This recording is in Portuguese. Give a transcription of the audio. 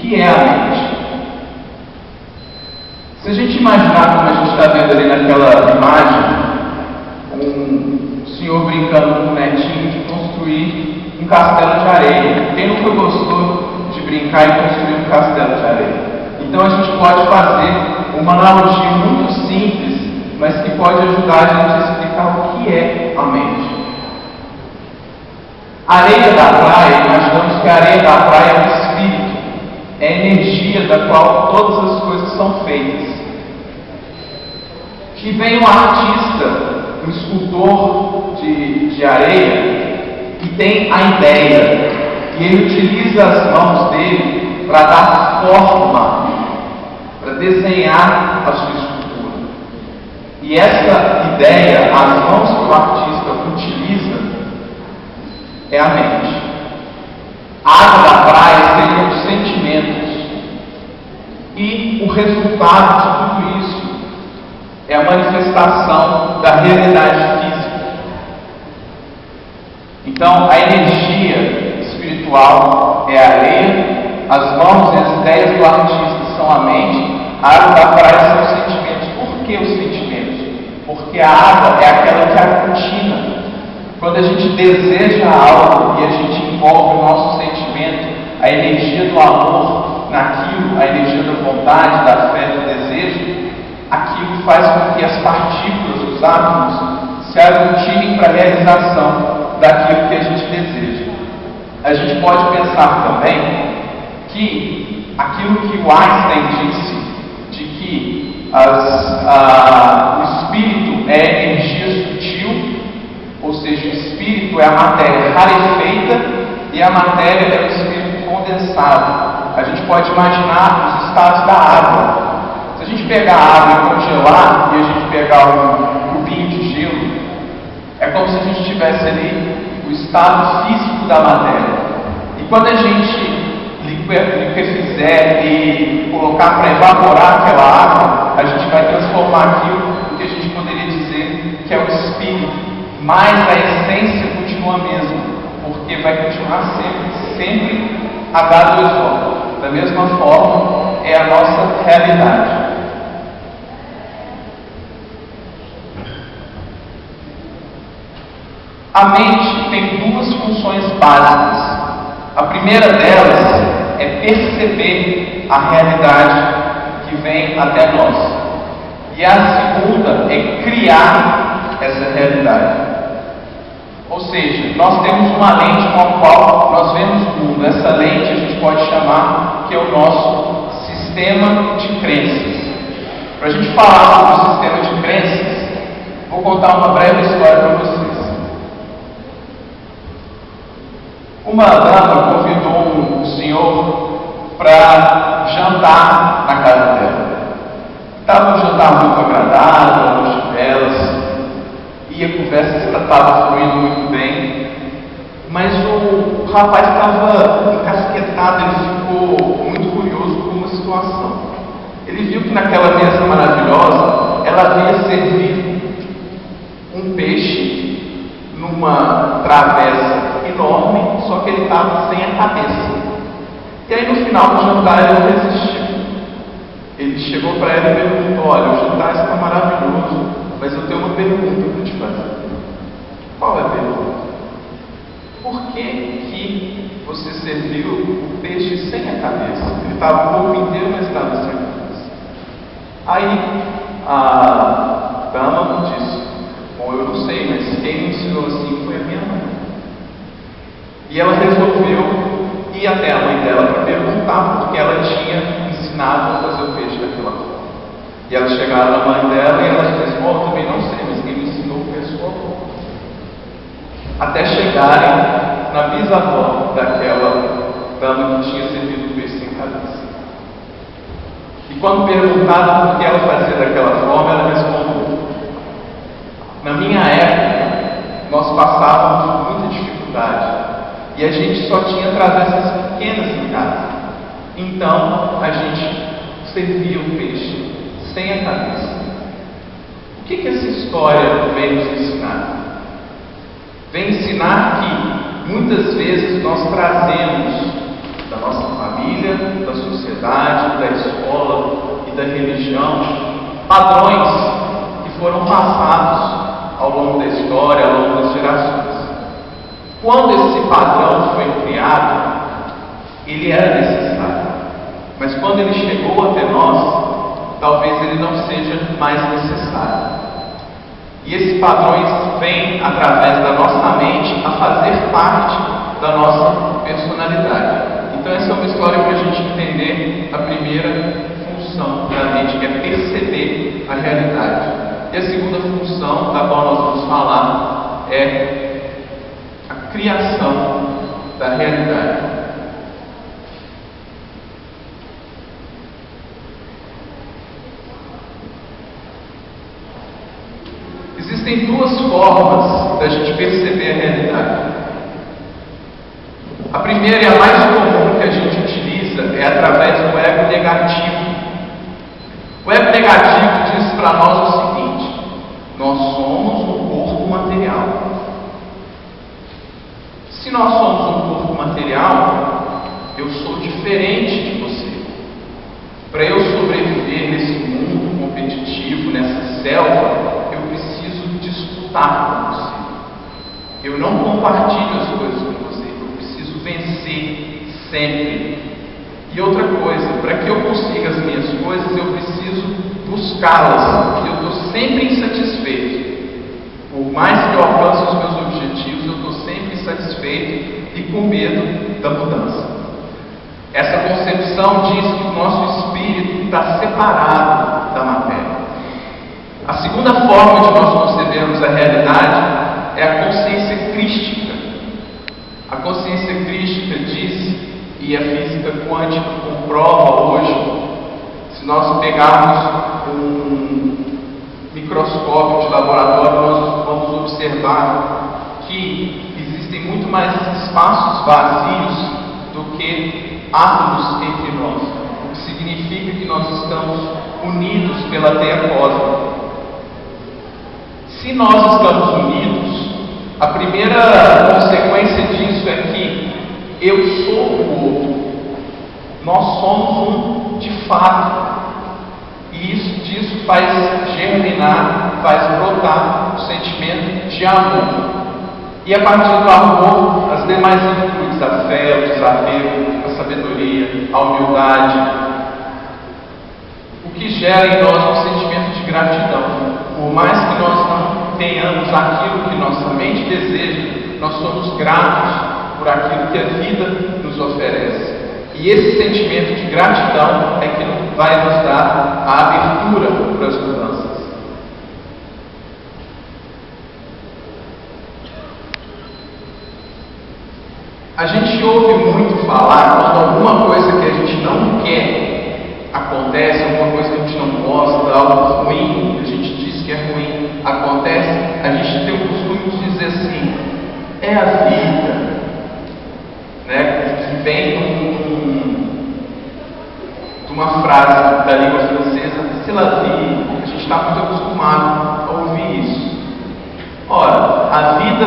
que é a mente? Se a gente imaginar, como a gente está vendo ali naquela imagem, um senhor brincando com um netinho de construir um castelo de areia. Quem nunca gostou de brincar e construir um castelo de areia? Então a gente pode fazer uma analogia muito simples, mas que pode ajudar a gente a explicar o que é a mente. A areia da praia, imaginamos que a areia da praia é o espírito, é a energia da qual todas as coisas são feitas. Que vem um artista, um escultor de areia, que tem a ideia, e ele utiliza as mãos dele para dar forma, para desenhar a sua escultura. E essa ideia, as mãos que o artista utiliza, é a mente. A água da praia seriam os sentimentos. E o resultado de tudo isso é a manifestação da realidade física. Então, a energia espiritual é a areia, as mãos e as ideias do artista são a mente, a água da praia são os sentimentos. Por que os sentimentos? Porque a água é aquela que aglutina. Quando a gente deseja algo e a gente envolve o nosso sentimento, a energia do amor naquilo, a energia da vontade, da fé, do desejo, aquilo faz com que as partículas, os átomos, se aglutinem para a realização daquilo que a gente deseja. A gente pode pensar também que aquilo que o Einstein disse, de que o espírito é energia sutil, ou seja, o espírito é a matéria rarefeita e a matéria é o espírito condensado. A gente pode imaginar os estados da água. Se a gente pegar a água e congelar, e a gente pegar um cubinho de gelo, é como se a gente tivesse ali o estado físico da matéria. E quando a gente liquefizer e colocar para evaporar aquela água, a gente vai transformar aquilo no que a gente poderia dizer que é o espírito. Mas a essência continua a mesma, porque vai continuar sempre H2O. Da mesma forma, é a nossa realidade. A mente tem duas funções básicas. A primeira delas é perceber a realidade que vem até nós. E a segunda é criar essa realidade. Ou seja, nós temos uma lente com a qual nós vemos o mundo. Essa lente a gente pode chamar que é o nosso sistema de crenças. Para a gente falar sobre o sistema de crenças, vou contar uma breve história para vocês. Uma dama convidou um senhor para jantar na casa dela. Estava um jantar muito agradável, à luz de velas, e a conversa estava fluindo muito bem, mas o rapaz estava encasquetado, ele ficou muito curioso com uma situação. Ele viu que naquela mesa maravilhosa, ela havia servido um peixe numa travessa enorme, só que ele estava sem a cabeça. E aí no final do jantar ele não resistiu. Ele chegou para ela e perguntou: olha, o jantar está maravilhoso, mas eu tenho uma pergunta para te fazer. Qual é a pergunta? Por que você serviu o peixe sem a cabeça? Ele estava o corpo inteiro, mas estava sem a cabeça. Aí a dama disse: bom, eu não sei, mas quem me ensinou assim foi a minha mãe. E ela resolveu ir até a mãe dela para perguntar, porque ela tinha ensinado a fazer o peixe daquela forma. E elas chegaram na mãe dela e ela disse: bom, eu também não sei, mas quem me ensinou foi a sua avó. Até chegarem na bisavó daquela dama que tinha servido o peixe sem cabeça. E quando perguntaram por que ela fazia daquela forma, ela respondeu: na minha época, nós passávamos por muita dificuldade e a gente só tinha travessas pequenas em casa. Então, a gente servia o peixe sem a cabeça. O que essa história vem nos ensinar? Vem ensinar que muitas vezes nós trazemos da nossa família, da sociedade, da escola e da religião, padrões que foram passados ao longo da história, ao longo das gerações. Quando esse padrão foi criado, ele era necessário, mas quando ele chegou até nós, talvez ele não seja mais necessário. E esses padrões vêm através da nossa mente a fazer parte da nossa personalidade. Então essa é uma história para a gente entender a primeira função da mente, que é perceber a realidade. E a segunda função, da qual nós vamos falar, é a criação da realidade. Existem duas formas da gente perceber a realidade. A primeira e a mais comum que a gente utiliza é através do ego negativo. O ego negativo diz para nós o seguinte: nós somos um corpo material. Se nós somos um corpo material, eu sou diferente de você. Para eu sobreviver nesse mundo competitivo, nessa selva, eu preciso disputar com você. Eu não compartilho as coisas com você. Eu preciso vencer sempre. E outra coisa, para que eu consiga as minhas coisas, eu preciso buscá-las. Eu estou sempre insatisfeito. Por mais que eu alcance os meus objetivos, eu estou sempre insatisfeito e com medo da mudança. Essa concepção diz que o nosso espírito está separado da matéria. A segunda forma de nós concebermos a realidade é a consciência crística. A consciência crística diz, e a física quântica comprova hoje, se nós pegarmos um microscópio de laboratório, nós vamos observar que existem muito mais espaços vazios do que átomos entre nós, o que significa que nós estamos unidos pela teia cósmica. Se nós estamos unidos, a primeira consequência disso é que eu sou o outro. Nós somos um de fato. E disso faz germinar, faz brotar o sentimento de amor. E a partir do amor, as demais virtudes, a fé, o desapego, a sabedoria, a humildade, o que gera em nós um sentimento de gratidão. Por mais que nós não tenhamos aquilo que nossa mente deseja, nós somos gratos por aquilo que a vida nos oferece. E esse sentimento de gratidão é que vai nos dar a abertura para as mudanças. A gente ouve muito falar quando alguma coisa que a gente não quer acontece, alguma coisa que a gente não gosta, algo ruim, que a gente diz que é ruim, acontece, a gente tem o costume de dizer assim: é a vida, né? Que vem de uma frase da língua francesa, c'est la vie. A gente está muito acostumado a ouvir isso. Ora, a vida